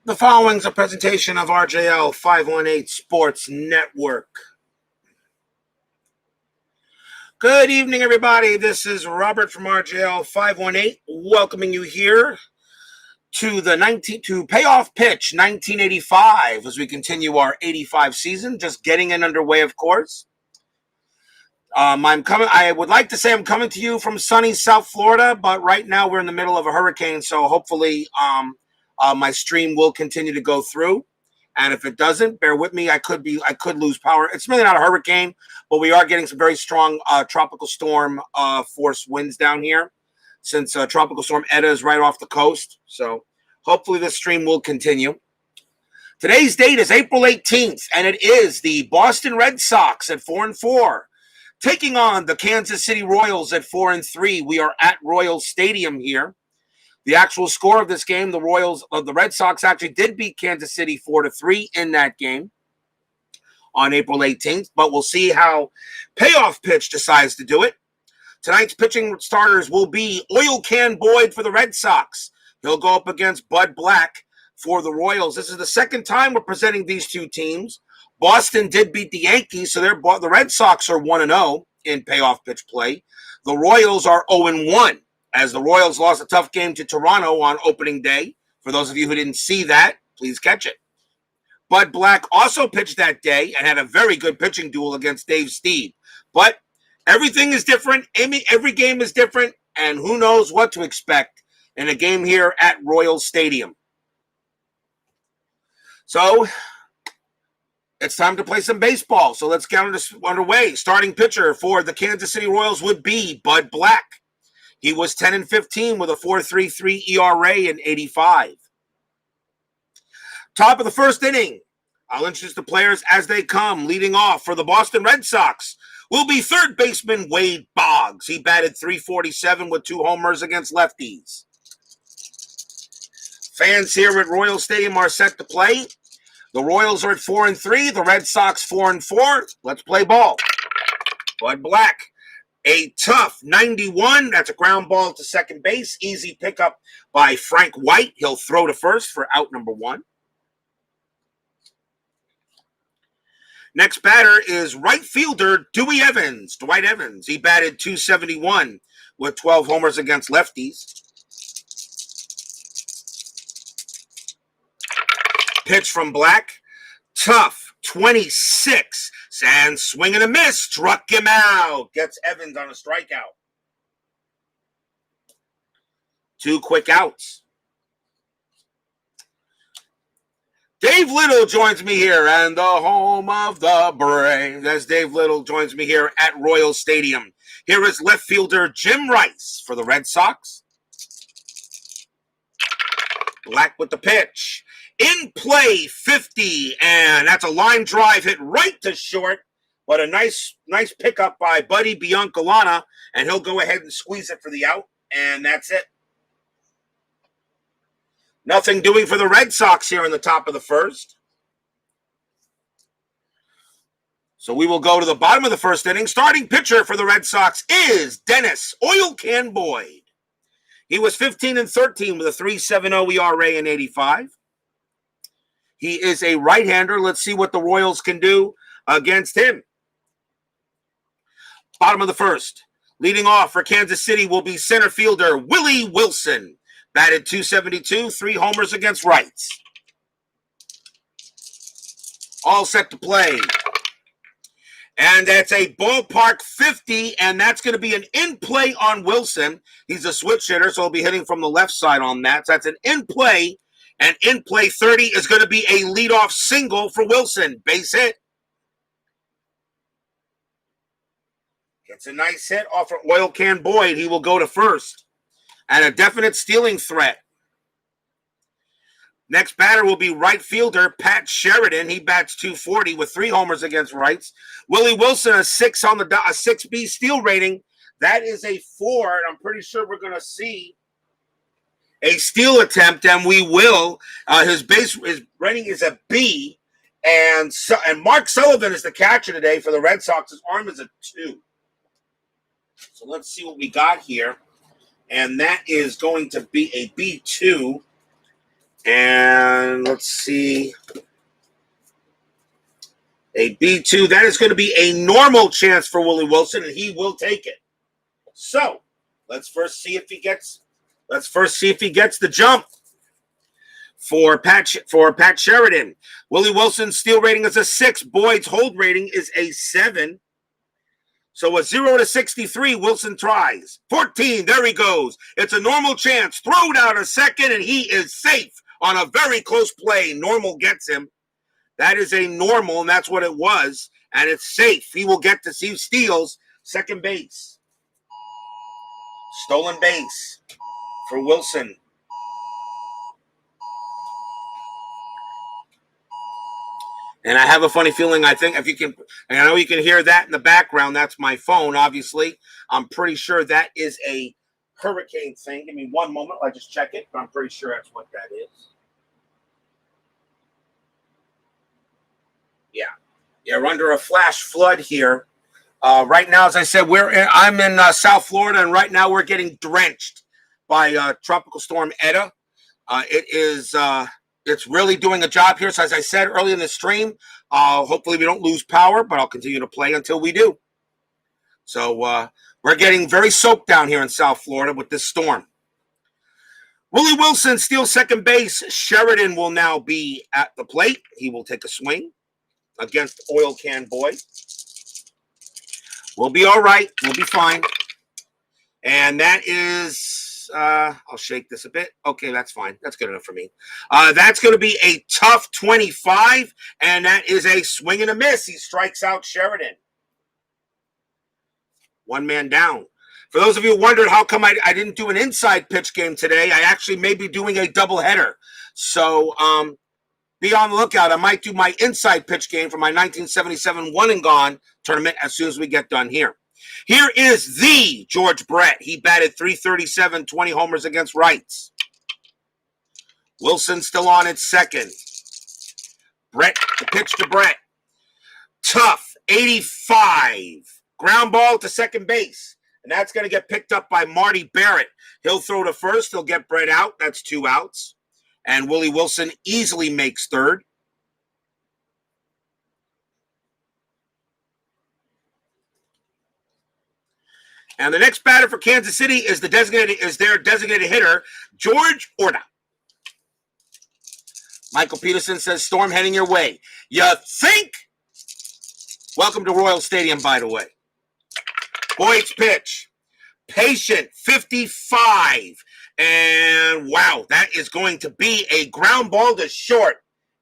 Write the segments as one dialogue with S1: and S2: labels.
S1: The following is a presentation of RJL 518 Sports Network. Good evening, everybody. This is Robert from RJL 518, welcoming you here to Payoff Pitch 1985 as we continue our 85 season, just getting it underway, of course. I would like to say I'm coming to you from sunny South Florida, but right now we're in the middle of a hurricane, so hopefully my stream will continue to go through. And if it doesn't, bear with me. I could lose power. It's really not a hurricane, but we are getting some very strong tropical storm force winds down here, since Tropical Storm Eta is right off the coast. So hopefully this stream will continue. Today's date is April 18th, and it is the Boston Red Sox at 4-4. Taking on the Kansas City Royals at 4-3. We are at Royals Stadium here. The actual score of this game, the Red Sox actually did beat Kansas City 4-3 in that game on April 18th, but we'll see how Payoff Pitch decides to do it. Tonight's pitching starters will be Oil Can Boyd for the Red Sox. He'll go up against Bud Black for the Royals. This is the second time we're presenting these two teams. Boston did beat the Yankees, so the Red Sox are 1-0 in payoff pitch play. The Royals are 0-1, as the Royals lost a tough game to Toronto on opening day. For those of you who didn't see that, please catch it. Bud Black also pitched that day and had a very good pitching duel against Dave Steed. But everything is different. Every game is different, and who knows what to expect in a game here at Royals Stadium. So it's time to play some baseball. So let's get underway. Starting pitcher for the Kansas City Royals would be Bud Black. He was 10-15 with a 4.33 ERA in 85. Top of the first inning. I'll introduce the players as they come. Leading off for the Boston Red Sox will be third baseman Wade Boggs. He batted .347 with 2 homers against lefties. Fans here at Royal Stadium are set to play. The Royals are at 4-3. The Red Sox 4-4. Let's play ball. Bud Black, a tough 91. That's a ground ball to second base. Easy pickup by Frank White. He'll throw to first for out number 1. Next batter is right fielder Dwight Evans. He batted .271 with 12 homers against lefties. Pitch from Black, tough, 26, and swing and a miss, struck him out, gets Evans on a strikeout. 2 quick outs. Dave Little joins me here, and the home of the Braves, as Dave Little joins me here at Royal Stadium. Here is left fielder Jim Rice for the Red Sox. Black with the pitch. In play, 50, and that's a line drive hit right to short, but a nice pickup by Buddy Biancalana, and he'll go ahead and squeeze it for the out, and that's it. Nothing doing for the Red Sox here in the top of the first. So we will go to the bottom of the first inning. Starting pitcher for the Red Sox is Dennis Oil Can Boyd. He was 15-13 with a 3.70 ERA in 85. He is a right-hander. Let's see what the Royals can do against him. Bottom of the first. Leading off for Kansas City will be center fielder Willie Wilson. Batted .272, 3 homers against rights. All set to play. And that's a ballpark 50, and that's going to be an in-play on Wilson. He's a switch hitter, so he'll be hitting from the left side on that. So that's an in-play. And in play 30 is going to be a leadoff single for Wilson. Base hit. Gets a nice hit off of Oil Can Boyd. He will go to first. And a definite stealing threat. Next batter will be right fielder Pat Sheridan. He bats .240 with 3 homers against rights. Willie Wilson, a 6 on a 6B steal rating. That is a 4, and I'm pretty sure we're going to see a steal attempt, and we will. His rating is a B, and Mark Sullivan is the catcher today for the Red Sox. His arm is a 2. So let's see what we got here, and that is going to be a B2. And let's see. A B2. That is going to be a normal chance for Willie Wilson, and he will take it. So let's first see if he gets the jump for Pat Sheridan. Willie Wilson's steal rating is a 6. Boyd's hold rating is a 7. So a 0 to 63, Wilson tries. 14, there he goes. It's a normal chance. Throw down a second, and he is safe on a very close play. Normal gets him. That is a normal, and that's what it was. And it's safe. He will get to see steals. Second base. Stolen base for Wilson. And I have a funny feeling, I think, if you can, and I know you can hear that in the background, that's my phone, obviously. I'm pretty sure that is a hurricane thing. Give me one moment, I'll just check it, but I'm pretty sure that's what that is. Yeah, we're under a flash flood here. Right now, as I said, I'm in South Florida, and right now we're getting drenched by Tropical Storm Eta. It's really doing a job here. So as I said early in the stream, hopefully we don't lose power, but I'll continue to play until we do. So we're getting very soaked down here in South Florida with this storm. Willie Wilson steals second base. Sheridan will now be at the plate. He will take a swing against Oil Can Boy. We'll be all right. We'll be fine. And that is... I'll shake this a bit. Okay, that's fine. That's good enough for me. That's going to be a tough 25, and that is a swing and a miss. He strikes out Sheridan. One man down. For those of you who wondered how come I didn't do an inside pitch game today, I actually may be doing a doubleheader. So be on the lookout. I might do my inside pitch game for my 1977 One and Gone tournament as soon as we get done here. Here is the George Brett. He batted .337, 20 homers against rights. Wilson still on at second. Brett, the pitch to Brett. Tough, 85. Ground ball to second base. And that's going to get picked up by Marty Barrett. He'll throw to first. He'll get Brett out. That's 2 outs. And Willie Wilson easily makes third. And the next batter for Kansas City is their designated hitter, George Orta. Michael Peterson says, Storm heading your way. You think? Welcome to Royal Stadium, by the way. Boyd's pitch. Patient, 55. And wow, that is going to be a ground ball to short.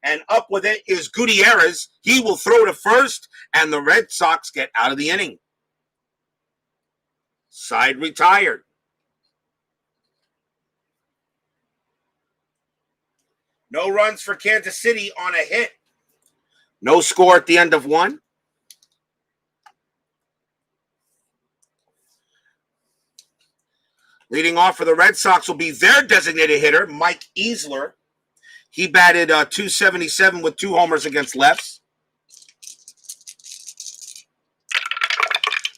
S1: And up with it is Gutierrez. He will throw to first, and the Red Sox get out of the inning. Side retired. No runs for Kansas City on a hit. No score at the end of one. Leading off for the Red Sox will be their designated hitter, Mike Easler. He batted .277 with 2 homers against lefts.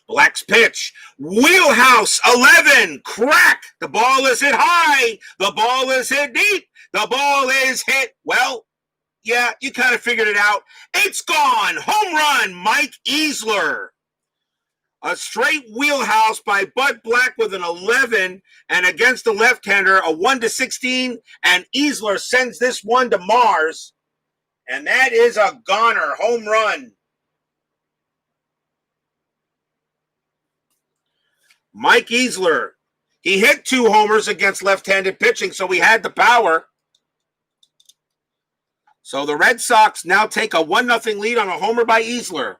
S1: Black's pitch. Wheelhouse 11. Crack. The ball is hit high. The ball is hit deep. The ball is hit. Well, yeah, you kind of figured it out. It's gone. Home run, Mike Easler. A straight wheelhouse by Bud Black with an 11, and against the left-hander, a 1-16, and Easler sends this one to Mars, and that is a goner, home run. Mike Easler, he hit 2 homers against left-handed pitching, so he had the power. So the Red Sox now take a 1-0 lead on a homer by Easler.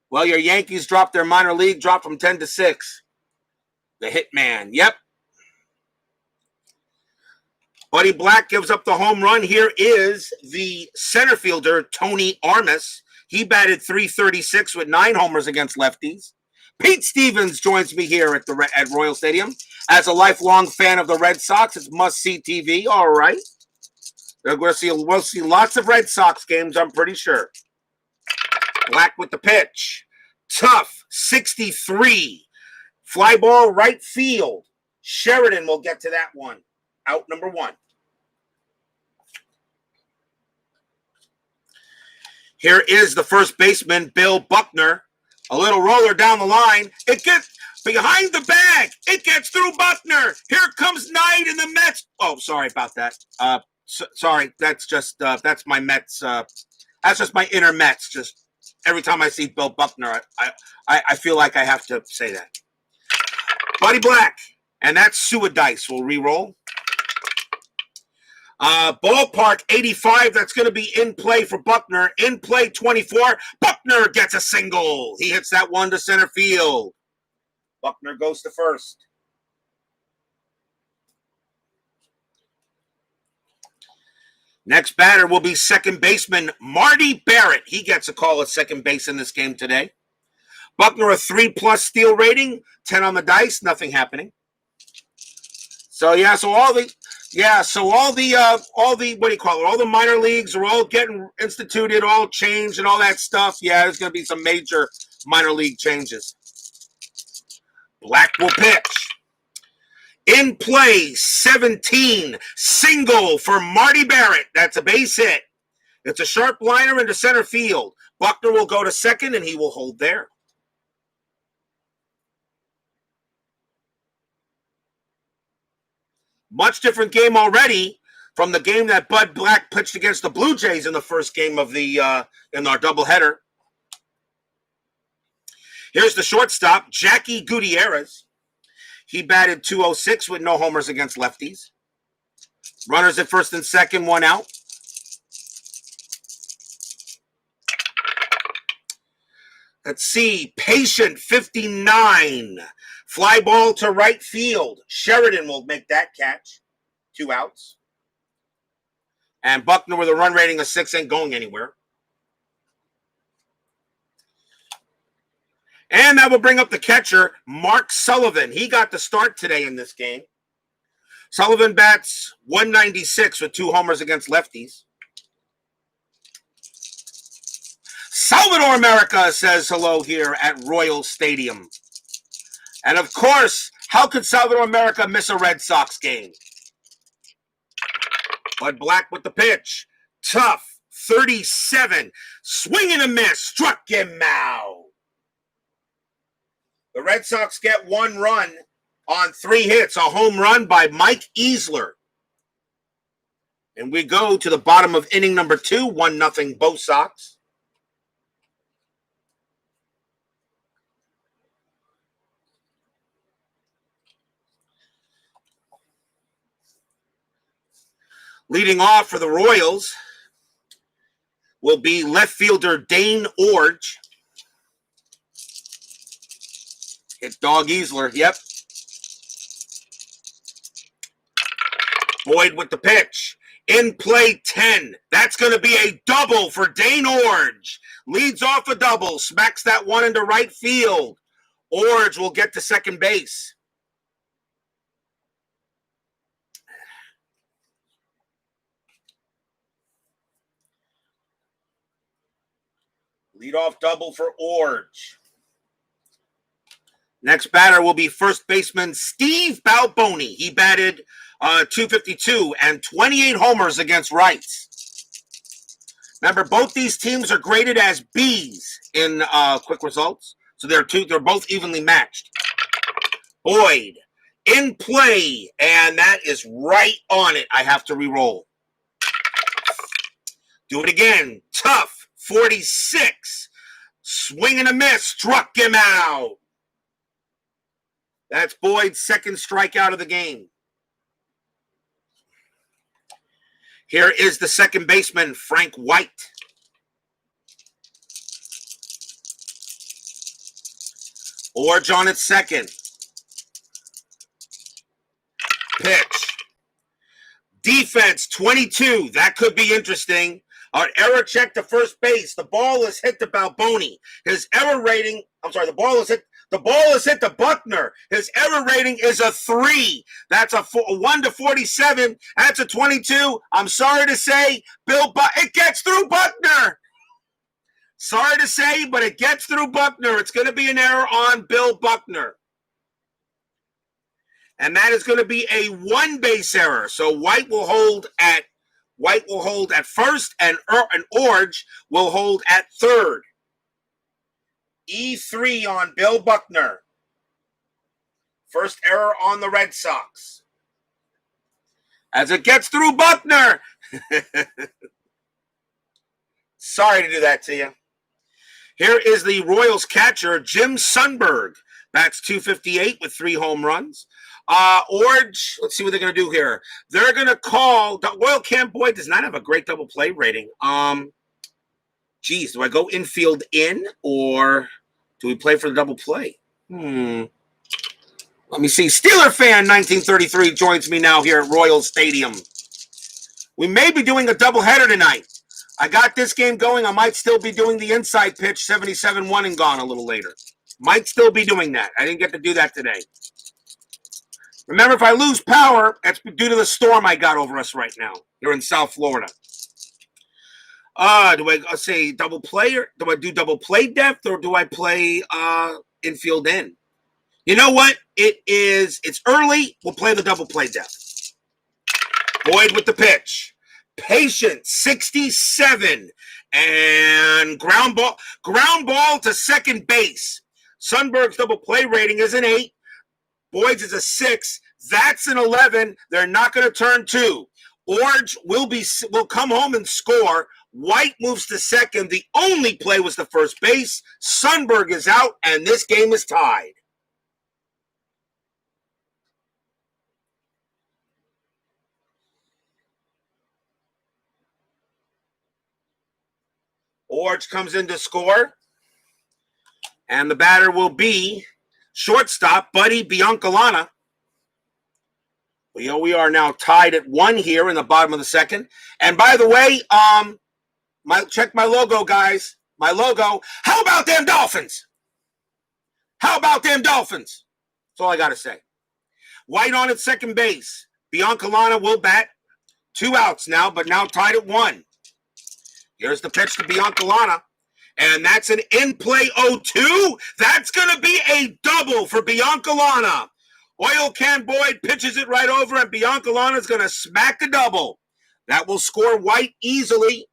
S1: Well, your Yankees dropped their minor league, dropped from 10-6. The hitman, yep. Buddy Black gives up the home run. Here is the center fielder, Tony Armas. He batted .336 with 9 homers against lefties. Pete Stevens joins me here at Royal Stadium. As a lifelong fan of the Red Sox, it's must-see TV. All right. We'll see lots of Red Sox games, I'm pretty sure. Black with the pitch. Tough, 63. Fly ball right field. Sheridan will get to that one. Out number 1. Here is the first baseman, Bill Buckner. A little roller down the line. It gets behind the bag. It gets through Buckner. Here comes Knight in the Mets. Oh, sorry about that. Sorry, that's just that's my Mets. That's just my inner Mets. Just every time I see Bill Buckner, I feel like I have to say that. Buddy Black, and that's Sewer Dice. We'll re-roll. Ballpark 85, that's going to be in play for Buckner. In play 24, Buckner gets a single. He hits that one to center field. Buckner goes to first. Next batter will be second baseman Marty Barrett. He gets a call at second base in this game today. Buckner a 3+ steal rating, 10 on the dice, nothing happening. So all the what do you call it? All the minor leagues are all getting instituted, all changed and all that stuff. Yeah, there's going to be some major minor league changes. Black will pitch. In play, 17, single for Marty Barrett. That's a base hit. It's a sharp liner into center field. Buckner will go to second, and he will hold there. Much different game already from the game that Bud Black pitched against the Blue Jays in the first game of the in our doubleheader. Here's the shortstop, Jackie Gutierrez. He batted .206 with no homers against lefties. Runners at first and second, one out. Let's see, Patient 59. Fly ball to right field. Sheridan will make that catch. 2 outs. And Buckner with a run rating of 6 ain't going anywhere. And that will bring up the catcher, Mark Sullivan. He got the start today in this game. Sullivan bats .196 with 2 homers against lefties. Salvador America says hello here at Royal Stadium. And of course, how could Salvador America miss a Red Sox game? Bud Black with the pitch. Tough, 37. Swing and a miss. Struck him out. The Red Sox get 1 run on 3 hits. A home run by Mike Easler. And we go to the bottom of inning number 2. 1-0 both Sox. Leading off for the Royals will be left fielder Dane Orge. Hit dog Easler, yep. Boyd with the pitch. In play 10. That's going to be a double for Dane Orge. Leads off a double. Smacks that one into right field. Orge will get to second base. Leadoff double for Orge. Next batter will be first baseman Steve Balboni. He batted .252 and 28 homers against rights. Remember, both these teams are graded as Bs in quick results. So they're both evenly matched. Boyd in play, and that is right on it. I have to re-roll. Do it again. Tough. 46. Swing and a miss. Struck him out. That's Boyd's second strikeout of the game. Here is the second baseman, Frank White. Orge on at second. Pitch. Defense, 22. That could be interesting. Our error check to first base. The ball is hit to Balboni. His error rating, the ball is hit to Buckner. His error rating is a 3. That's a 1 to 47. That's a 22. I'm sorry to say, it gets through Buckner. Sorry to say, but it gets through Buckner. It's going to be an error on Bill Buckner. And that is going to be a 1 base error. So White will hold at White will hold at first, and Orge will hold at third. E3 on Bill Buckner. First error on the Red Sox. As it gets through Buckner. Sorry to do that to you. Here is the Royals catcher, Jim Sundberg. Bats .258 with 3 home runs. Orge, let's see what they're going to do here. They're going to call, Royal Camp Boyd does not have a great double play rating. Geez, do I go infield in or do we play for the double play? Let me see. Steeler fan 1933 joins me now here at Royal Stadium. We may be doing a doubleheader tonight. I got this game going. I might still be doing the inside pitch, 77-1 and gone a little later. Might still be doing that. I didn't get to do that today. Remember, if I lose power, that's due to the storm I got over us right now here in South Florida. Do I say double play, or do I do double play depth, or do I play infield in? You know what? It's early. We'll play the double play depth. Boyd with the pitch. Patient, 67. And ground ball to second base. Sundberg's double play rating is an 8. Boyd's is a 6. That's an 11. They're not going to turn 2. Orge will come home and score. White moves to second. The only play was the first base. Sundberg is out, and this game is tied. Orge comes in to score. And the batter will be shortstop, Buddy Biancalana. We are now tied at 1 here in the bottom of the second. And by the way, check my logo, guys. My logo. How about them Dolphins? How about them Dolphins? That's all I got to say. White on at second base. Biancalana will bat. 2 outs now, but now tied at 1. Here's the pitch to Biancalana. And that's an in-play 0-2. That's going to be a double for Biancalana. Oil Can Boyd pitches it right over, and Biancalana is going to smack a double. That will score White easily.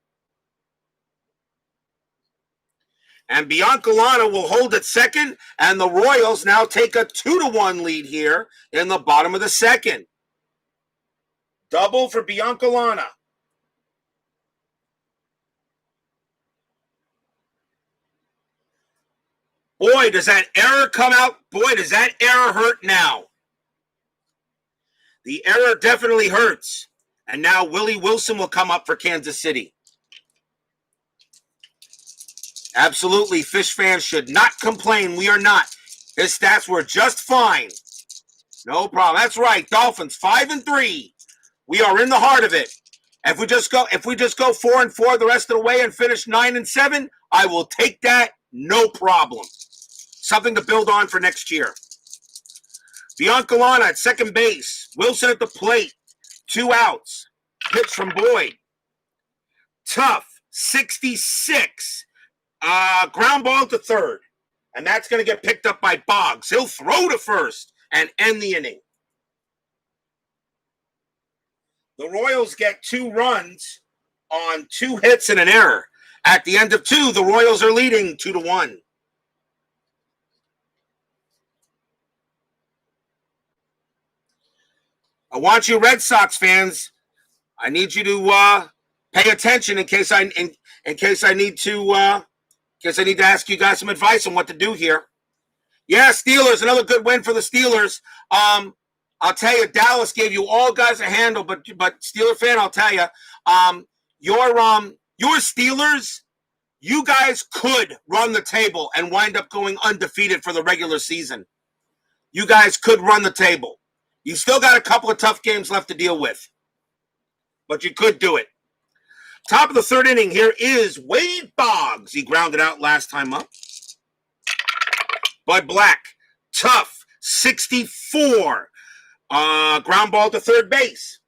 S1: And Biancalana will hold at second, and the Royals now take a 2-1 lead here in the bottom of the second. Double for Biancalana. Boy, does that error come out. Boy, does that error hurt now. The error definitely hurts. And now Willie Wilson will come up for Kansas City. Absolutely, Fish fans should not complain. We are not. His stats were just fine. No problem. That's right. Dolphins 5-3. We are in the heart of it. If we just go 4-4 the rest of the way and finish 9-7, I will take that. No problem. Something to build on for next year. Biancalana at second base. Wilson at the plate. 2 outs. Pitch from Boyd. Tough. 66. Ground ball to third. And that's going to get picked up by Boggs. He'll throw to first and end the inning. The Royals get 2 runs on 2 hits and an error. At the end of 2, the Royals are leading 2-1. I want you Red Sox fans. I need you to pay attention in case I need to ask you guys some advice on what to do here. Yeah, Steelers, another good win for the Steelers. I'll tell you, Dallas gave you all guys a handle, but Steeler fan, I'll tell you, your Steelers, you guys could run the table and wind up going undefeated for the regular season. You guys could run the table. You still got a couple of tough games left to deal with, but you could do it. Top of the third inning, here is Wade Boggs. He grounded out last time up. Bud Black, tough, 64. Ground ball to third base.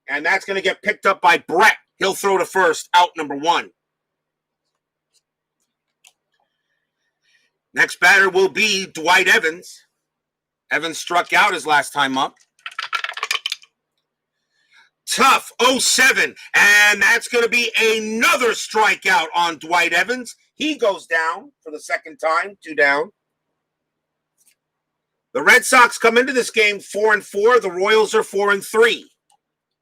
S1: And that's going to get picked up by Brett. He'll throw to first, out number 1. Next batter will be Dwight Evans. Evans struck out his last time up. Tough 0-7, and that's going to be another strikeout on Dwight Evans. He goes down for the second time, 2 down. The Red Sox come into this game 4-4. The Royals are 4-3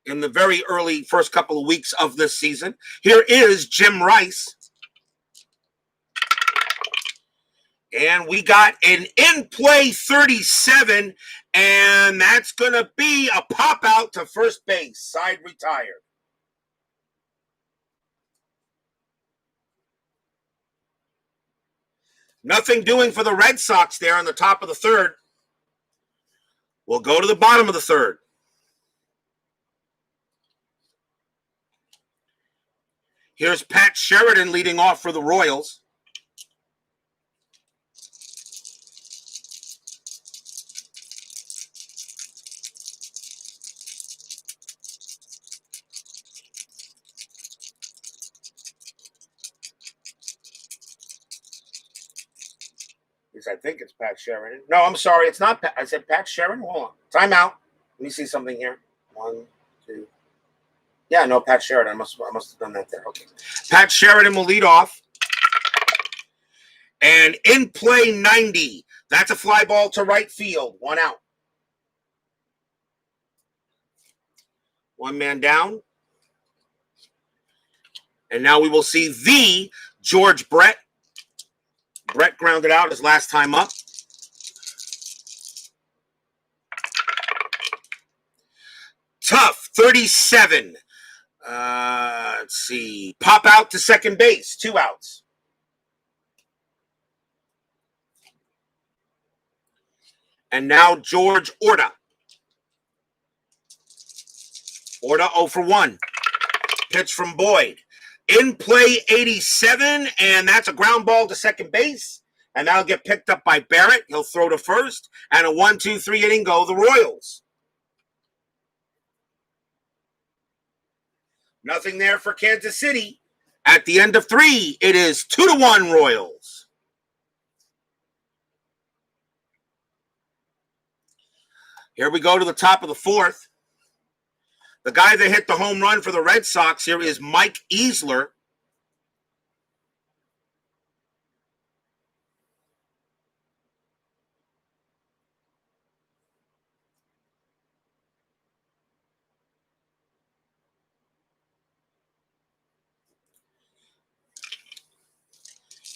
S1: in the very early first couple of weeks of this season. Here is Jim Rice. And we got an in-play 37, and that's going to be a pop-out to first base, side retired. Nothing doing for the Red Sox there on the top of the third. We'll go to the bottom of the third. Here's Pat Sheridan leading off for the Royals. I think it's Pat Sheridan. No, I'm sorry. It's not Pat. I said Pat Sheridan. Hold on. Time out. Let me see something here. 1, 2. Yeah, no, Pat Sheridan. I must have done that there. Okay. Pat Sheridan will lead off. And in play 90. That's a fly ball to right field. 1 out. 1 man down. And now we will see the George Brett. Brett grounded out his last time up. Tough 37. Let's see. Pop out to second base. 2 outs. And now George Orta. Orta 0 for 1. Pitch from Boyd. In play 87, and that's a ground ball to second base. And that'll get picked up by Barrett. He'll throw to first. And a 1-2-3 inning go, the Royals. Nothing there for Kansas City. At the end of 3, it is 2-1 Royals. Here we go to the top of the 4th. The guy that hit the home run for the Red Sox here is Mike Easler.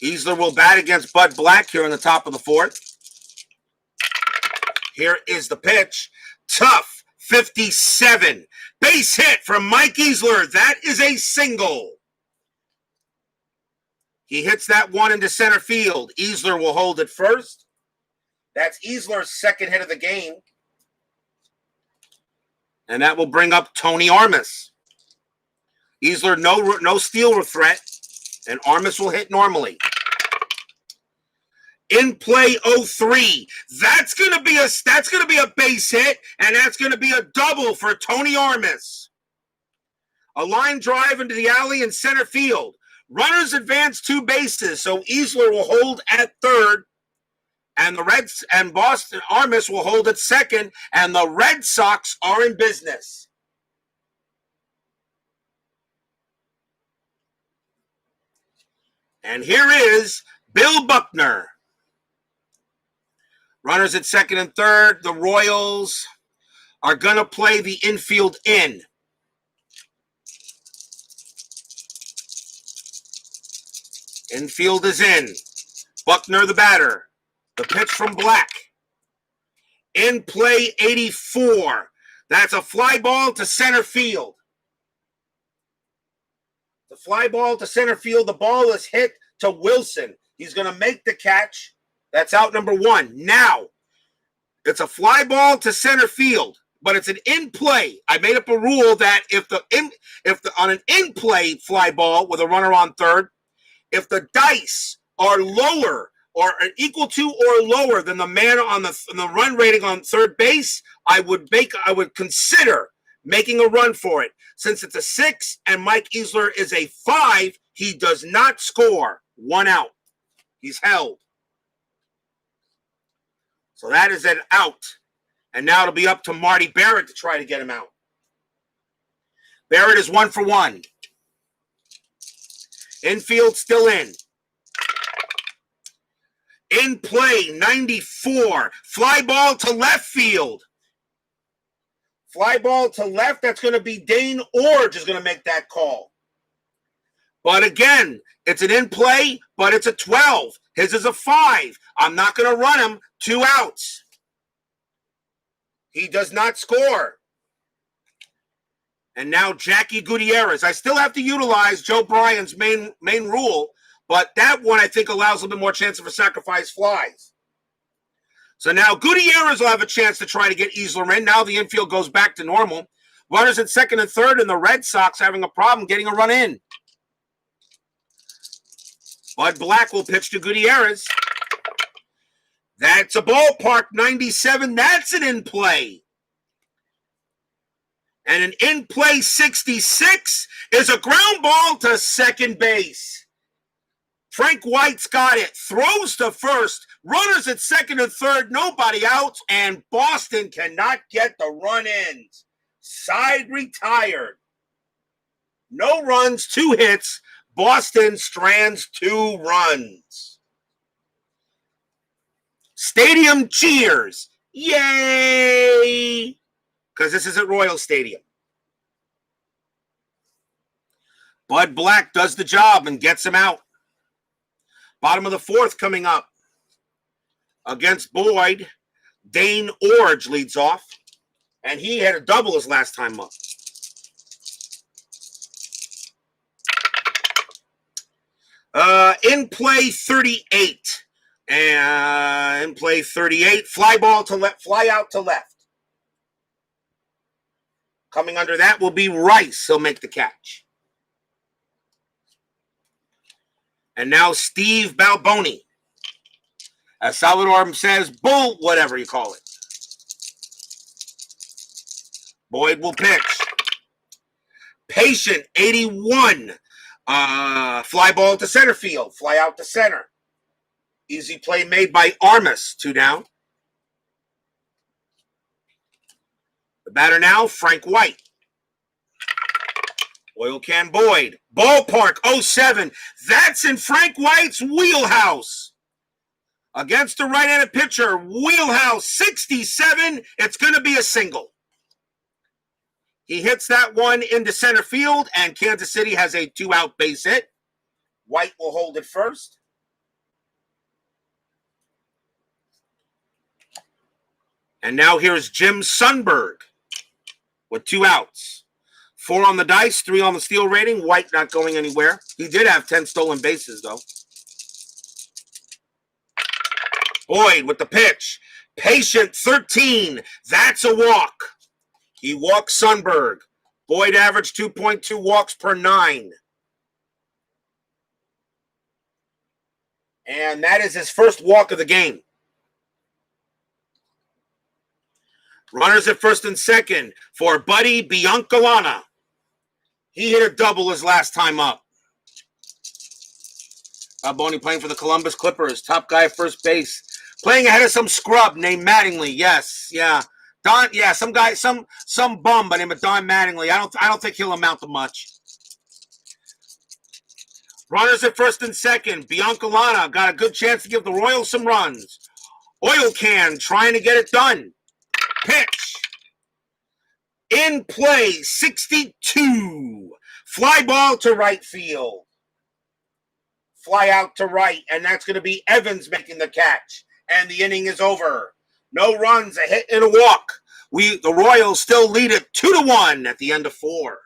S1: Easler will bat against Bud Black here in the top of the 4th. Here is the pitch. Tough 57. Base hit from Mike Easler. That is a single. He hits that one into center field. Easler will hold it first. That's Easler's second hit of the game. And that will bring up Tony Armas. Easler, no steal threat. And Armas will hit normally. In play 0-3. That's gonna be a base hit, and that's gonna be a double for Tony Armas. A line drive into the alley in center field. Runners advance 2 bases, so Easler will hold at third, and the Reds and Boston Armas will hold at second, and the Red Sox are in business. And here is Bill Buckner. Runners at second and third. The Royals are going to play the infield in. Infield is in. Buckner the batter. The pitch from Black. In play 84. That's a fly ball to center field. The fly ball to center field. The ball is hit to Wilson. He's going to make the catch. That's out number 1. Now, it's a fly ball to center field, but it's an in-play. I made up a rule that if on an in-play fly ball with a runner on third, if the dice are lower or equal to or lower than the man on the run rating on third base, I would consider making a run for it. Since it's a 6 and Mike Easler is a 5, he does not score. 1 out. He's held. So that is an out. And now it'll be up to Marty Barrett to try to get him out. Barrett is 1 for 1. Infield still in. In play, 94. Fly ball to left field. Fly ball to left. That's going to be Dane Orge is going to make that call. But again, it's an in play, but it's a 12. His is a 5. I'm not going to run him. 2 outs. He does not score. And now Jackie Gutierrez. I still have to utilize Joe Bryan's main rule, but that one I think allows a little bit more chance of a sacrifice flies. So now Gutierrez will have a chance to try to get Easler in. Now the infield goes back to normal. Runners at second and third, and the Red Sox having a problem getting a run in. Bud Black will pitch to Gutierrez. That's a ballpark 97. That's an in play. And an in play 66 is a ground ball to second base. Frank White's got it. Throws to first. Runners at second and third. Nobody out. And Boston cannot get the run ins. Side retired. No runs, 2 hits. Boston strands 2 runs. Stadium cheers. Yay! Because this is at Royal Stadium. Bud Black does the job and gets him out. Bottom of the 4th coming up. Against Boyd, Dane Orge leads off. And he had a double his last time up. In play 38. And in play 38, fly ball to left, fly out to left. Coming under that will be Rice. He'll make the catch. And now Steve Balboni. As Salvador says, bull, whatever you call it. Boyd will pitch. Patient, 81. Fly ball to center field. Fly out to center. Easy play made by Armas. 2 down. The batter now, Frank White. Oil can Boyd. Ballpark 07. That's in Frank White's wheelhouse. Against the right-handed pitcher, wheelhouse 67. It's going to be a single. He hits that one into center field, and Kansas City has a 2-out base hit. White will hold it first. And now here's Jim Sundberg with 2 outs. 4 on the dice, 3 on the steal rating. White not going anywhere. He did have 10 stolen bases, though. Boyd with the pitch. Patient, 13. That's a walk. He walks Sundberg. Boyd averaged 2.2 walks per 9. And that is his first walk of the game. Runners at first and second for Buddy Biancalana. He hit a double his last time up. Boney playing for the Columbus Clippers. Top guy at first base. Playing ahead of some scrub named Mattingly. Yes, yeah. Don, yeah, some guy, some bum by the name of Don Mattingly. I don't think he'll amount to much. Runners at first and second. Biancalana got a good chance to give the Royals some runs. Oil can trying to get it done. Pitch. In play, 62. Fly ball to right field. Fly out to right, and that's going to be Evans making the catch. And the inning is over. No runs, a hit and a walk. The Royals still lead it 2-1 at the end of 4.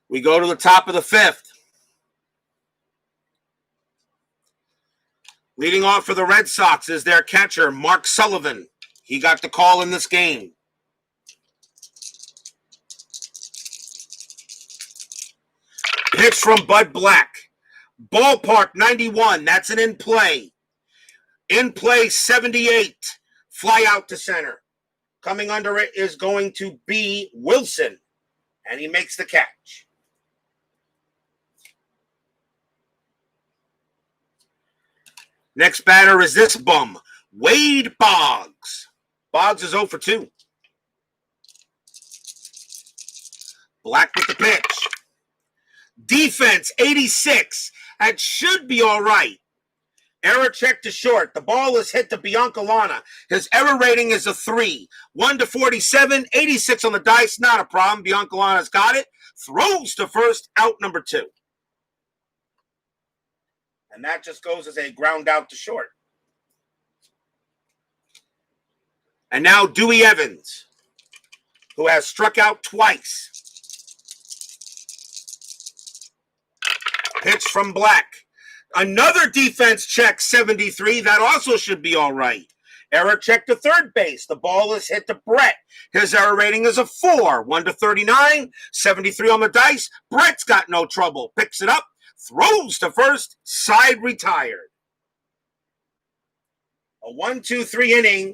S1: We go to the top of the 5th. Leading off for the Red Sox is their catcher, Mark Sullivan. He got the call in this game. Pitch from Bud Black. Ballpark 91. That's an in play. In play 78. Fly out to center. Coming under it is going to be Wilson, and he makes the catch. Next batter is this bum, Wade Boggs. Boggs is 0 for 2. Black with the pitch. Defense, 86. That should be all right. Error check to short. The ball is hit to Biancalana. His error rating is a 3. 1 to 47, 86 on the dice. Not a problem. Biancalana's got it. Throws to first, out number 2. And that just goes as a ground out to short. And now Dewey Evans, who has struck out twice. Pitch from Black. Another defense check, 73. That also should be all right. Error check to third base. The ball is hit to Brett. His error rating is a 4. 1 to 39, 73 on the dice. Brett's got no trouble. Picks it up, throws to first, side retired. A 1-2-3 inning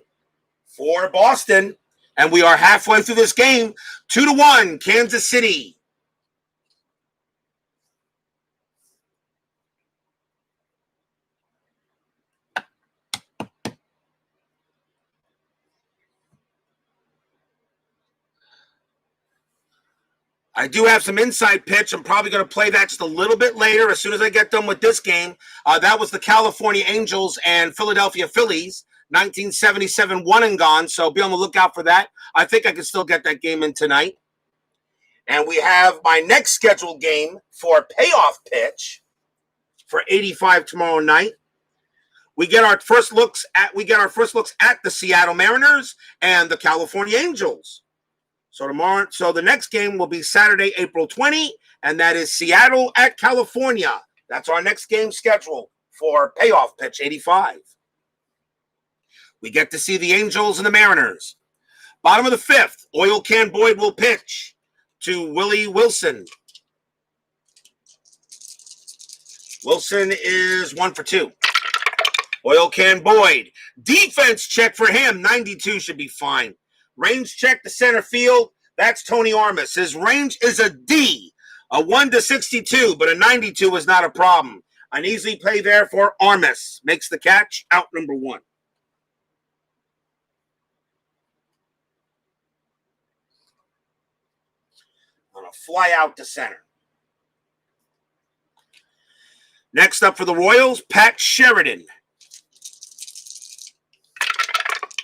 S1: for Boston. And we are halfway through this game. 2-1, Kansas City. I do have some inside pitch. I'm probably going to play that just a little bit later as soon as I get done with this game. That was the California Angels and Philadelphia Phillies, 1977 one and gone. So be on the lookout for that. I think I can still get that game in tonight. And we have my next scheduled game for Payoff Pitch for 85 tomorrow night. We get our first looks at the Seattle Mariners and the California Angels. So the next game will be Saturday, April 20, and that is Seattle at California. That's our next game schedule for Payoff Pitch 85. We get to see the Angels and the Mariners. Bottom of the 5th, Oil Can Boyd will pitch to Willie Wilson. Wilson is 1 for 2. Oil Can Boyd. Defense check for him. 92 should be fine. Range check to center field. That's Tony Armas. His range is a D. A 1 to 62, but a 92 is not a problem. An easy play there for Armas. Makes the catch, out number 1. On a fly out to center. Next up for the Royals, Pat Sheridan.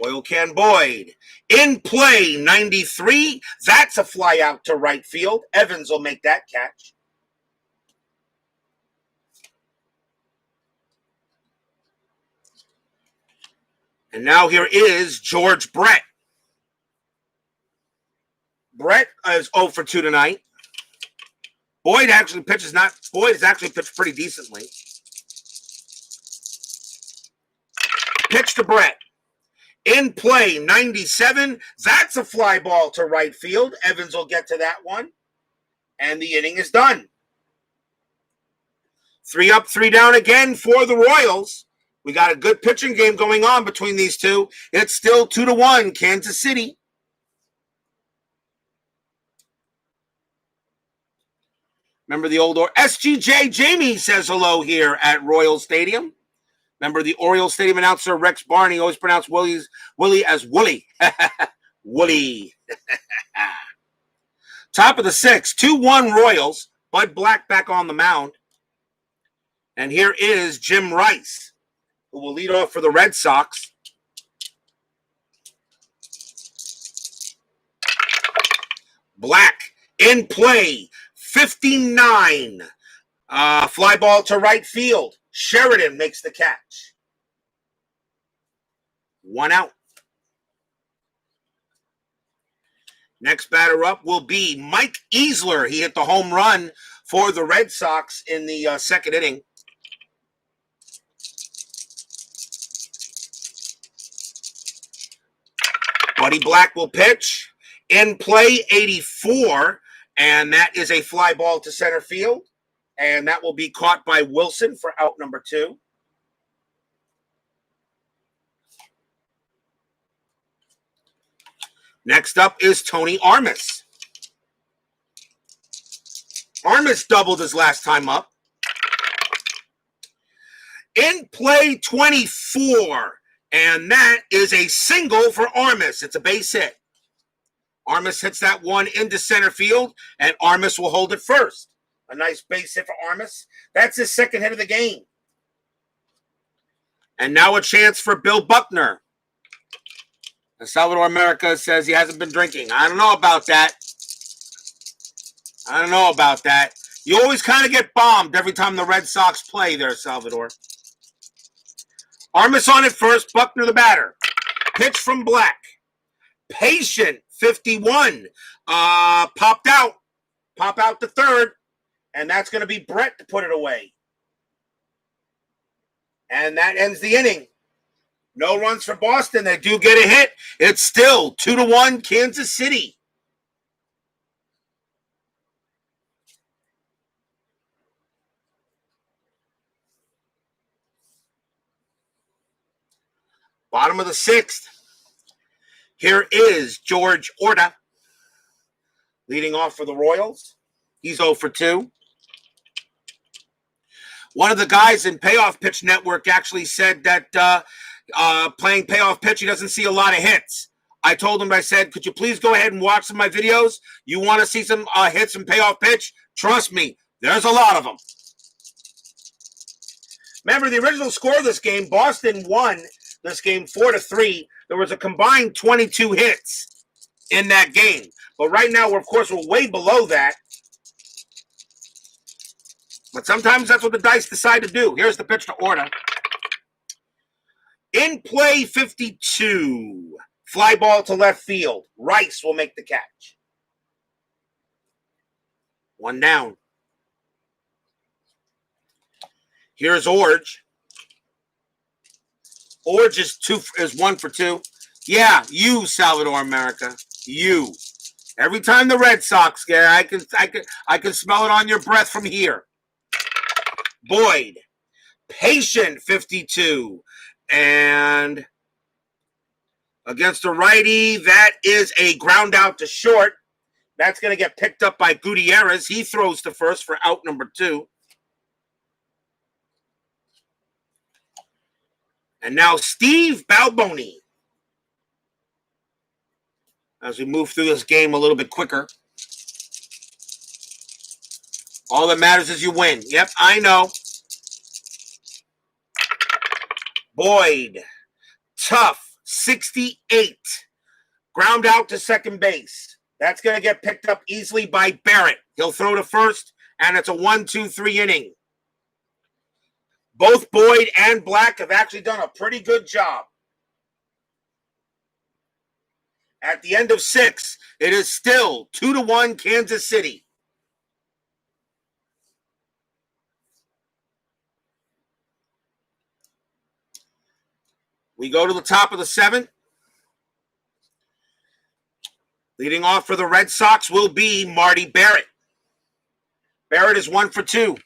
S1: Oil Can Boyd. In play, 93. That's a fly out to right field. Evans will make that catch. And now here is George Brett. Brett is 0 for 2 tonight. Boyd has actually pitched pretty decently. Pitch to Brett. In play, 97. That's a fly ball to right field. Evans will get to that one. And the inning is done. 3 up, 3 down again for the Royals. We got a good pitching game going on between these two. It's still 2-1, Kansas City. Remember the old SGJ Jamie says hello here at Royal Stadium. Remember the Orioles Stadium announcer, Rex Barney, always pronounced Willie as Wooly. Wooly. Top of the 6th, 2-1 Royals. Bud Black back on the mound. And here is Jim Rice, who will lead off for the Red Sox. Black in play, 59. Fly ball to right field. Sheridan makes the catch. 1 out. Next batter up will be Mike Easler. He hit the home run for the Red Sox in the second inning. Buddy Black will pitch. In play, 84. And that is a fly ball to center field. And that will be caught by Wilson for out number 2. Next up is Tony Armas. Armas doubled his last time up. In play 24, and that is a single for Armas. It's a base hit. Armas hits that one into center field, and Armas will hold it first. A nice base hit for Armas. That's his second hit of the game. And now a chance for Bill Buckner. Salvador America says he hasn't been drinking. I don't know about that. You always kind of get bombed every time the Red Sox play there, Salvador. Armas on it first, Buckner the batter. Pitch from Black. Patient, 51. Pop out to third, and that's going to be Brett to put it away. And that ends the inning. No runs for Boston. They do get a hit. It's still 2-1 Kansas City. Bottom of the sixth. Here is George Orta leading off for the Royals. He's 0 for 2. One of the guys in Payoff Pitch Network actually said that playing Payoff Pitch, he doesn't see a lot of hits. I told him, I said, could you please go ahead and watch some of my videos? You want to see some hits in Payoff Pitch? Trust me, there's a lot of them. Remember, the original score of this game, Boston won this game 4-3. There was a combined 22 hits in that game. But right now, we're way below that. But sometimes that's what the dice decide to do. Here's the pitch to Orta. In play 52. Fly ball to left field. Rice will make the catch. One down. Here's Orge. Orge is 1 for 2. Yeah, you, Salvador America. You. Every time the Red Sox get it, I can smell it on your breath from here. Boyd. Patient, 52. And against a righty, that is a ground out to short. That's going to get picked up by Gutierrez. He throws to first for out number 2. And now Steve Balboni. As we move through this game a little bit quicker. All that matters is you win. Yep, I know. Boyd. Tough. 68. Ground out to second base. That's going to get picked up easily by Barrett. He'll throw to first, and it's a 1-2-3 inning. Both Boyd and Black have actually done a pretty good job. At the end of 6, it is still 2-1 Kansas City. We go to the top of the 7th. Leading off for the Red Sox will be Marty Barrett. Barrett is 1 for 2.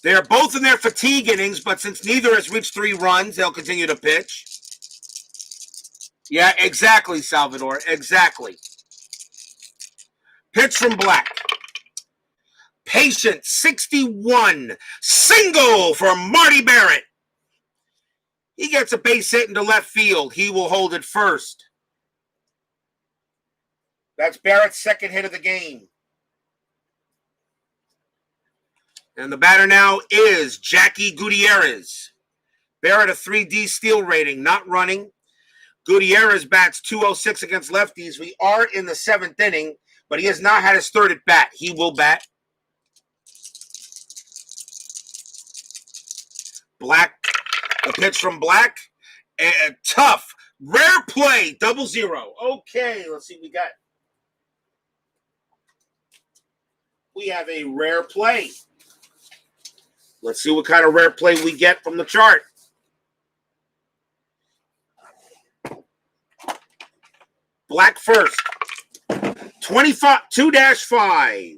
S1: They are both in their fatigue innings, but since neither has reached 3 runs, they'll continue to pitch. Yeah, exactly, Salvador. Exactly. Pitch from Black. Patient, 61. Single for Marty Barrett. He gets a base hit into left field. He will hold it first. That's Barrett's second hit of the game. And the batter now is Jackie Gutierrez. Barrett, a 3D steal rating, not running. Gutierrez bats .206 against lefties. We are in the 7th inning, but he has not had his third at bat. He will bat. Black, a pitch from Black. And tough, rare play, 0-0. Okay, let's see what we got. We have a rare play. Let's see what kind of rare play we get from the chart. Black first. 2-5.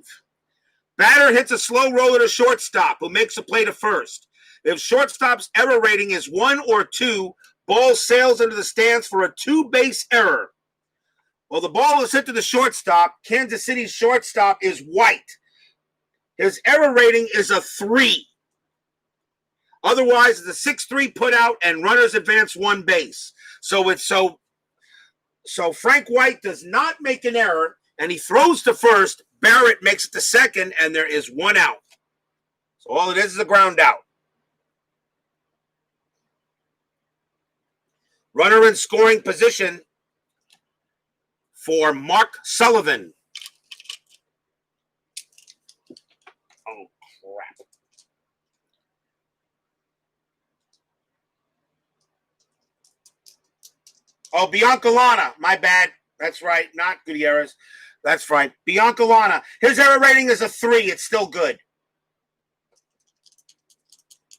S1: Batter hits a slow roller to shortstop, who makes a play to first. If shortstop's error rating is 1 or 2, ball sails into the stands for a 2-base error. Well, the ball is hit to the shortstop. Kansas City's shortstop is White. His error rating is a 3. Otherwise, it's a 6-3 put out and runners advance one base. So Frank White does not make an error, and he throws to first. Barrett makes it to second, and there is one out. So all it is a ground out. Runner in scoring position for Mark Sullivan. Oh, crap. Oh, Biancalana. My bad. That's right. Not Gutierrez. That's right. Biancalana. His error rating is a 3. It's still good.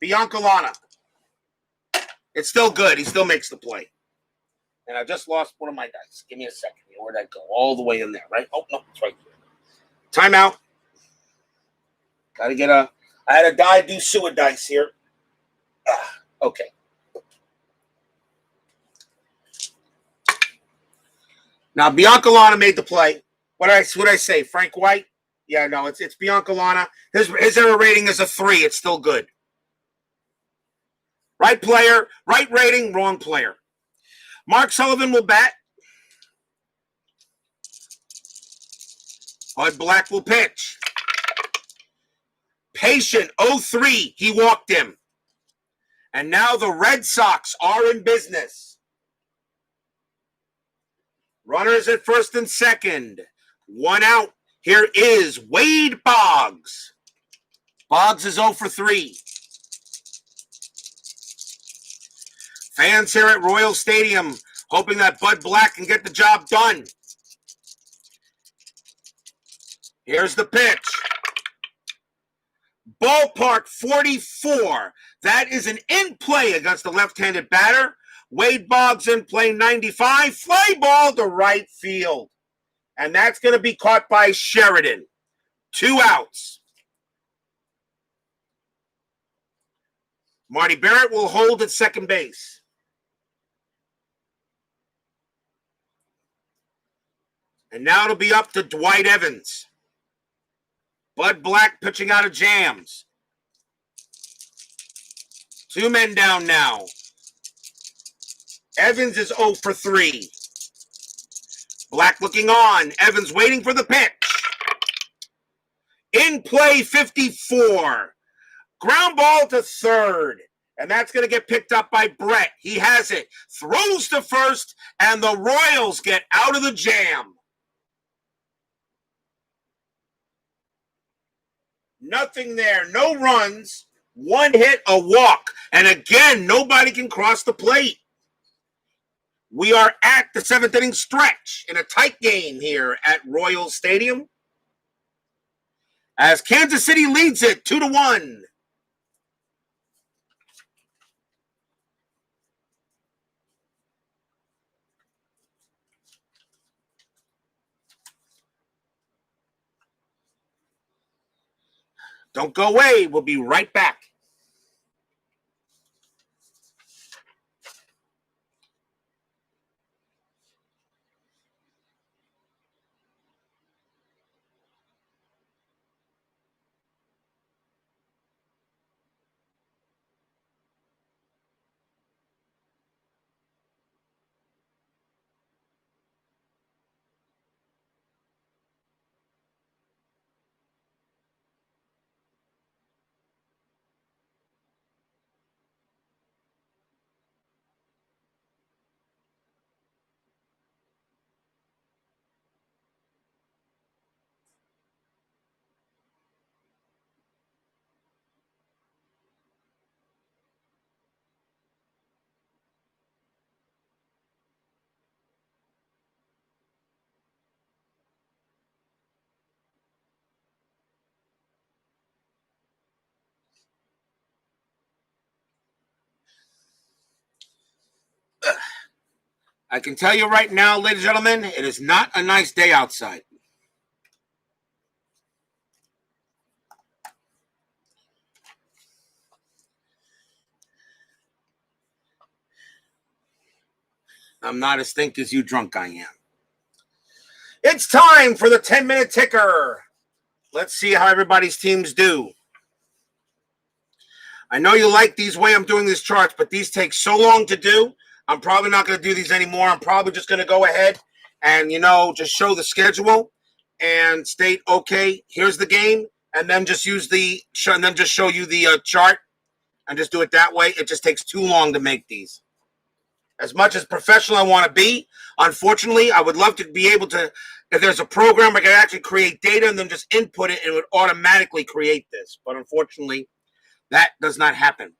S1: Biancalana. It's still good. He still makes the play. And I just lost one of my dice. Give me a second. Where'd that go? All the way in there, right? Oh, no. It's right here. Timeout. Got to get I had a die do sewer dice here. Okay. Now, Biancalana made the play. What did I say? Frank White? Yeah, no, it's Biancalana. His error rating is a 3. It's still good. Right player, right rating, wrong player. Mark Sullivan will bat. Bud Black will pitch. Patient, 0-3. He walked him. And now the Red Sox are in business. Runners at first and second. One out. Here is Wade Boggs. Boggs is 0-3. Fans here at Royal Stadium hoping that Bud Black can get the job done. Here's the pitch. Ballpark 44. That is an in play against the left-handed batter. Wade Boggs in play 95. Fly ball to right field. And that's going to be caught by Sheridan. 2 outs. Marty Barrett will hold at second base. And now it'll be up to Dwight Evans. Bud Black pitching out of jams. 2 men down now. Evans is 0-3. Black looking on. Evans waiting for the pitch. In play 54. Ground ball to third. And that's going to get picked up by Brett. He has it. Throws to first. And the Royals get out of the jam. Nothing there. No runs. 1 hit, a walk. And again, nobody can cross the plate. We are at the 7th inning stretch in a tight game here at Royal Stadium. As Kansas City leads it 2-1. Don't go away. We'll be right back. I can tell you right now, ladies and gentlemen, it is not a nice day outside. I'm not as think as you drunk I am. It's time for the 10-minute ticker. Let's see how everybody's teams do. I know you like these way I'm doing these charts, but these take so long to do. I'm probably not going to do these anymore. I'm probably just going to go ahead and, just show the schedule and state, okay, here's the game, and then just use and then just show you the chart and just do it that way. It just takes too long to make these. As much as professional I want to be, unfortunately, I would love to be able to, if there's a program I can actually create data and then just input it and it would automatically create this. But unfortunately, that does not happen.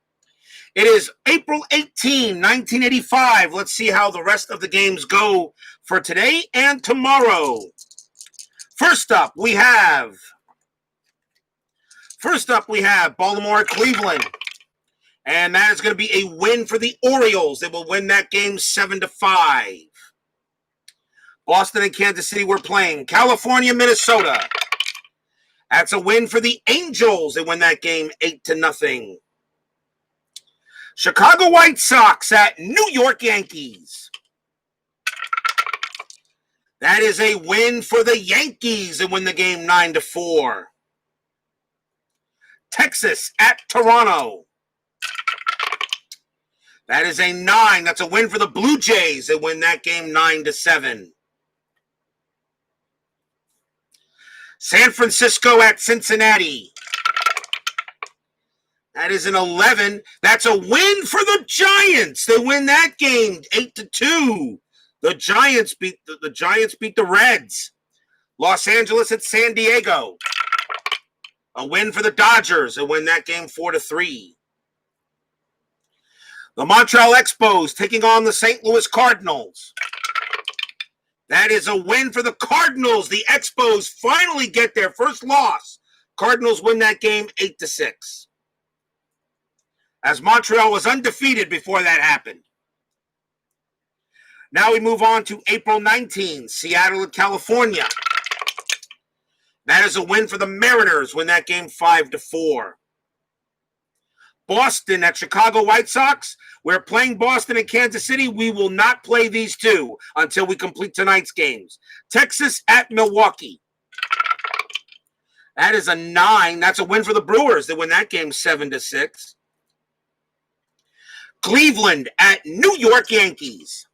S1: It is April 18, 1985. Let's see how the rest of the games go for today and tomorrow. First up, we have Baltimore, Cleveland. And that is going to be a win for the Orioles. They will win that game 7-5. Boston and Kansas City were playing. California, Minnesota. That's a win for the Angels. They win that game 8-0. Chicago White Sox at New York Yankees. That is a win for the Yankees. They win the game 9-4. Texas at Toronto. That is a 9. That's a win for the Blue Jays. They win that game 9-7. San Francisco at Cincinnati. That is an 11. That's a win for the Giants. They win that game 8-2. The Giants beat the Reds. Los Angeles at San Diego. A win for the Dodgers. They win that game 4-3. The Montreal Expos taking on the St. Louis Cardinals. That is a win for the Cardinals. The Expos finally get their first loss. Cardinals win that game 8-6. As Montreal was undefeated before that happened. Now we move on to April 19, Seattle and California. That is a win for the Mariners. Win that game 5-4. Boston at Chicago White Sox. We're playing Boston and Kansas City. We will not play these two until we complete tonight's games. Texas at Milwaukee. That is a 9. That's a win for the Brewers. They win that game 7-6. Cleveland at New York Yankees.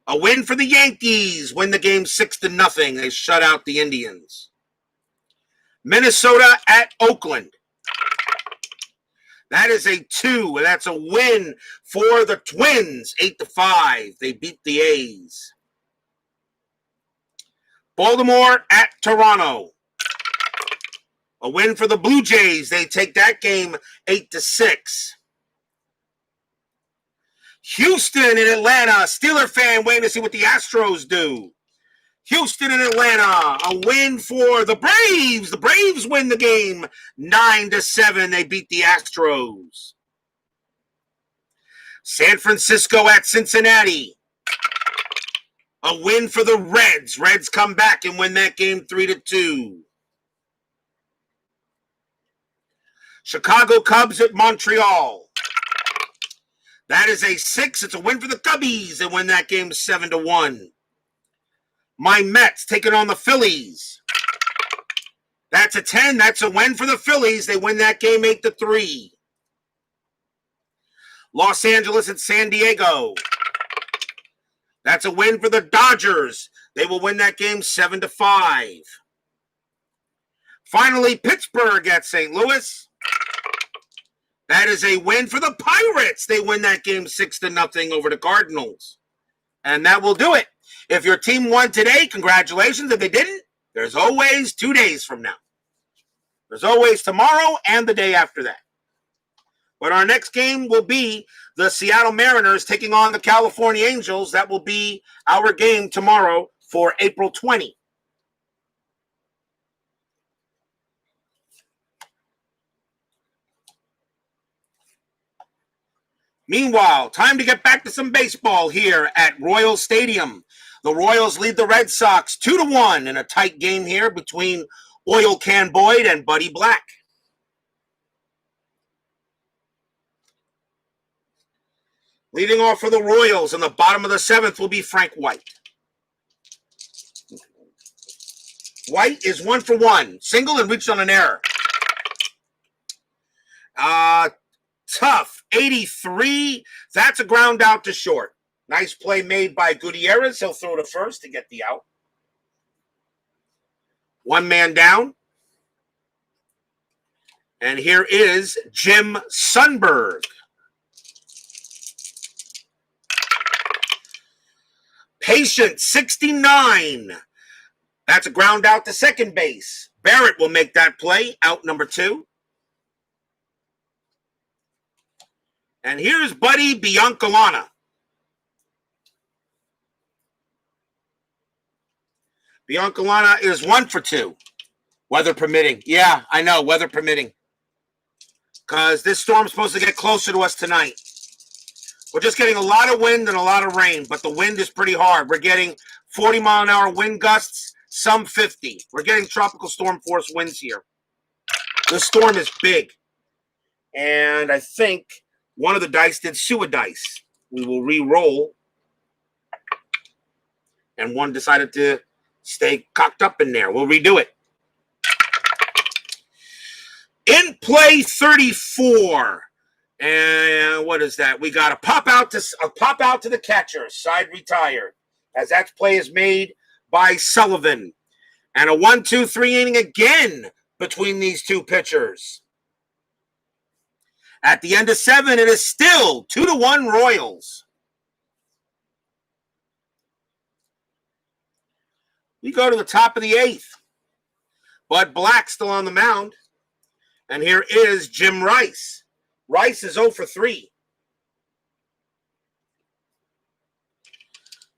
S1: A win for the Yankees. Win the game 6-0. They shut out the Indians. Minnesota at Oakland. That is a 2. That's a win for the Twins, 8-5. They beat the A's. Baltimore at Toronto. A win for the Blue Jays. They take that game 8-6. Houston and Atlanta. Steeler fan waiting to see what the Astros do. Houston and Atlanta, a win for the Braves. The Braves win the game 9-7. They beat the Astros. San Francisco at Cincinnati. A win for the Reds. Reds come back and win that game 3-2. Chicago Cubs at Montreal. That is a 6. It's a win for the Cubbies. They win that game 7-1. My Mets taking on the Phillies. That's a 10. That's a win for the Phillies. They win that game 8-3. Los Angeles at San Diego. That's a win for the Dodgers. They will win that game 7-5. Finally, Pittsburgh at St. Louis. That is a win for the Pirates. They win that game 6-0 over the Cardinals. And that will do it. If your team won today, congratulations. If they didn't, there's always 2 days from now. There's always tomorrow and the day after that. But our next game will be the Seattle Mariners taking on the California Angels. That will be our game tomorrow for April 20. Meanwhile, time to get back to some baseball here at Royal Stadium. The Royals lead the Red Sox 2-1 in a tight game here between Oil Can Boyd and Buddy Black. Leading off for the Royals in the bottom of the 7th will be Frank White. White is 1 for 1. Single and reached on an error. Tough. 83. That's a ground out to short. Nice play made by Gutierrez. He'll throw to first to get the out. 1 man down. And here is Jim Sundberg. Patient, 69. That's a ground out to second base. Barrett will make that play, out number 2. And here's Buddy Biancalana. Biancalana is 1 for 2. Weather permitting. Yeah, I know, weather permitting. Because this storm's supposed to get closer to us tonight. We're just getting a lot of wind and a lot of rain, but the wind is pretty hard. We're getting 40-mile-an-hour wind gusts, some 50. We're getting tropical storm force winds here. This storm is big. And I think one of the dice did sewer dice. We will re-roll. And one decided to stay cocked up in there. We'll redo it. In play 34. And what is that? We got a pop out to the catcher, side retired, as that play is made by Sullivan. And a 1-2-3 inning again between these two pitchers. At the end of 7, it is still 2-1 Royals. We go to the top of the 8th. Bud Black still on the mound. And here is Jim Rice. Rice is 0 for 3.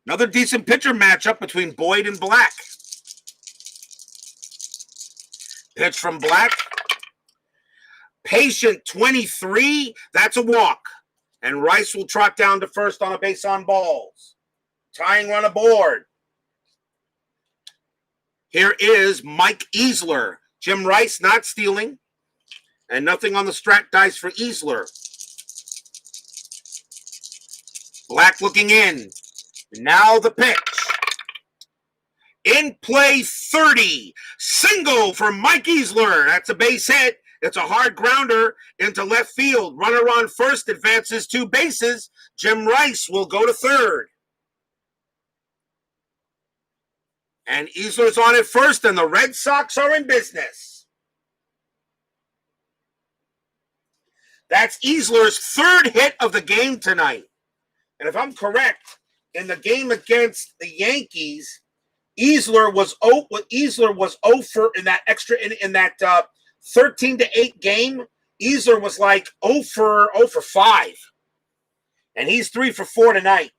S1: Another decent pitcher matchup between Boyd and Black. Pitch from Black. Patient, 23. That's a walk. And Rice will trot down to first on a base on balls. Tying run aboard. Here is Mike Easler. Jim Rice not stealing. And nothing on the strat dice for Easler. Black looking in. Now the pitch. In play 30. Single for Mike Easler. That's a base hit. It's a hard grounder into left field. Runner on first advances 2 bases. Jim Rice will go to third. And Easler's on at first, and the Red Sox are in business. That's Easler's 3rd hit of the game tonight. And if I'm correct, in the game against the Yankees, Easler was 0 for in that extra in that 13-8 game. Easler was like 0 for 5. And he's 3 for 4 tonight.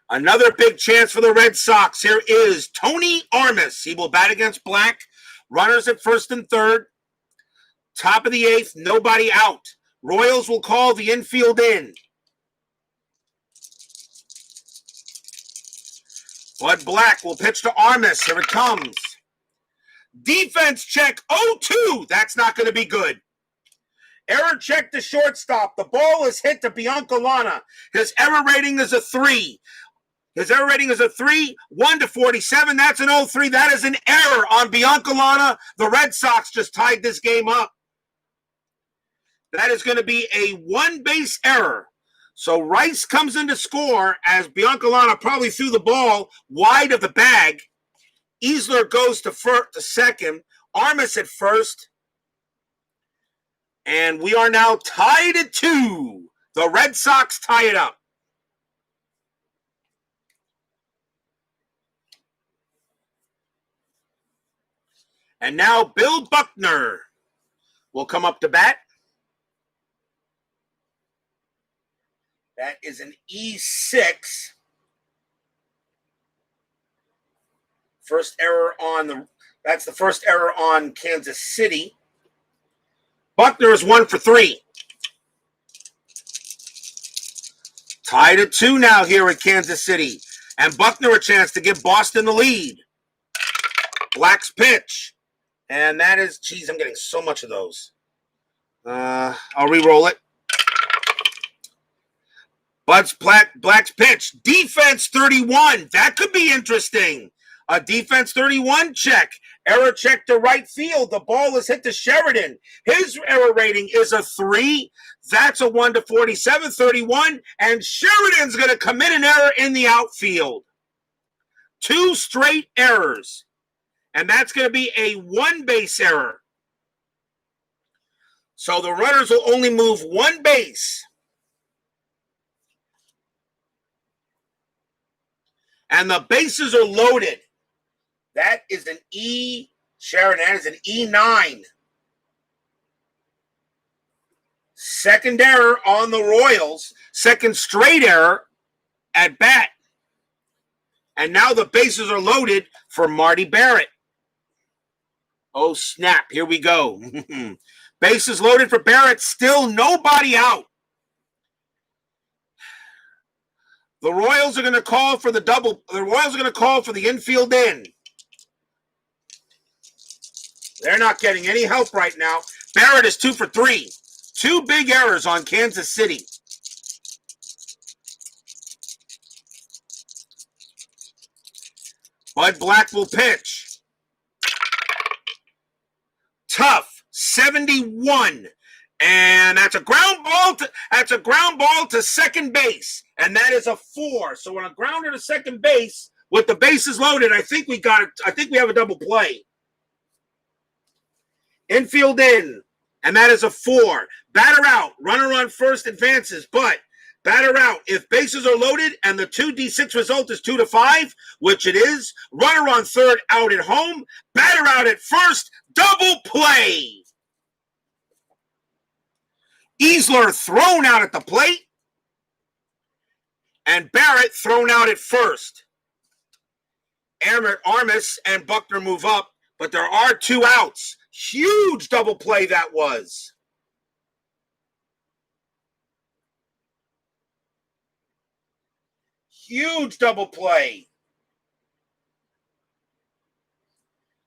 S1: Another big chance for the Red Sox. Here is Tony Armas. He will bat against Black. Runners at first and third. Top of the 8th, nobody out. Royals will call the infield in. Bud Black will pitch to Armas. Here it comes. Defense check 0-2. That's not going to be good. Error check to shortstop. The ball is hit to Biancalana. His error rating is a 3. His error rating is a 3, 1-47. That's an 0-3. That is an error on Biancalana. The Red Sox just tied this game up. That is going to be a 1-base error. So Rice comes in to score as Biancalana probably threw the ball wide of the bag. Easler goes to second. Armas at first. And we are now tied at 2. The Red Sox tie it up. And now Bill Buckner will come up to bat. That is an E6. That's the first error on Kansas City. Buckner is 1 for 3. Tied at 2 now here at Kansas City. And Buckner a chance to give Boston the lead. Black's pitch. And that is, geez, I'm getting so much of those. I'll re-roll it. Black's pitch. Defense 31. That could be interesting. A defense 31 check. Error check to right field. The ball is hit to Sheridan. His error rating is a 3. That's a 1 to 47, 31. And Sheridan's going to commit an error in the outfield. 2 straight errors. And that's going to be a 1-base error. So the runners will only move 1 base. And the bases are loaded. That is an E. Sheridan, that is an E9. Second error on the Royals. Second straight error at bat. And now the bases are loaded for Marty Barrett. Oh, snap. Here we go. Bases loaded for Barrett. Still nobody out. The Royals are going to call for the double. The Royals are going to call for the infield in. They're not getting any help right now. Barrett is 2 for 3. 2 big errors on Kansas City. Bud Black will pitch. Tough. 71. And that's a ground ball to second base. And that is a 4. So on a grounder to second base, with the bases loaded, I think we got it. I think we have a double play. Infield in. And that is a 4. Batter out. Runner on first advances. But batter out. If bases are loaded and the 2D6 result is 2 to 5, which it is, runner on third out at home. Batter out at first. Double play. Easler thrown out at the plate. And Barrett thrown out at first. Armas and Buckner move up, but there are 2 outs. Huge double play that was. Huge double play.